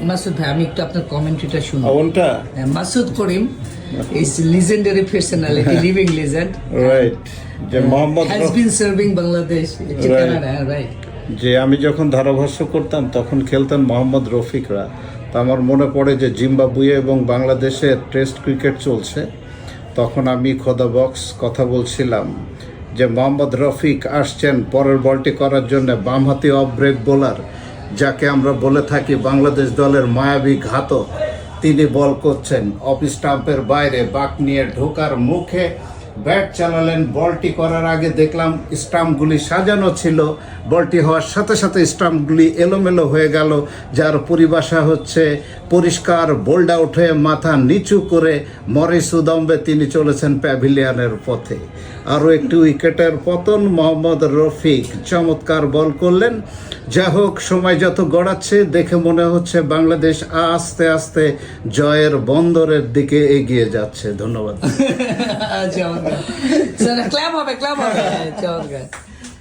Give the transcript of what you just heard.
মাসুদ ভাই, আমি একটু আপনার কমেন্ট্রিটা শুনি। কোনটা? মাসুদ করিম is legendary personality, living legend. Right, যে Mohammad Has been serving Bangladesh to Right. Canada, right? যে আমি যখন ধারাভাষ্য করতাম তখন খেলতেন মোহাম্মদ রফিকরা। তা আমার মনে পড়ে যে জিম্বাবুয়ে এবং বাংলাদেশের টেস্ট ক্রিকেট চলছে, তখন আমি খোদা বক্স কথা বলছিলাম যে মোহাম্মদ রফিক আসছেন পরের বলটি করার জন্য, বামহাতি অফ ব্রেক বোলার, যাকে আমরা বলে থাকি বাংলাদেশ দলের মায়াবী ঘাতক। তিনি বল করছেন অফ স্টাম্পের বাইরে, বাঁক নিয়ে ঢোকার মুখে ব্যাট চালালেন। বলটি করার আগে দেখলাম স্টাম্পগুলি সাজানো ছিল, বলটি হওয়ার সাথে সাথে স্টাম্পগুলি এলোমেলো হয়ে গেল, যার পরিভাষা হচ্ছে পরিষ্কার বোল্ড আউট হয়ে মাথা নিচু করে মরিস উদম্বে তিনি চলেছেন প্যাভিলিয়নের পথে। আরও একটি উইকেটের পতন, মোহাম্মদ রফিক চমৎকার বল করলেন। যা হোক, সময় যত গড়াচ্ছে দেখে মনে হচ্ছে বাংলাদেশ আস্তে আস্তে জয়ের বন্দরের দিকে এগিয়ে যাচ্ছে। ধন্যবাদ। চমৎকার। ক্লাব হবে, ক্লাব হবে। চমৎকার।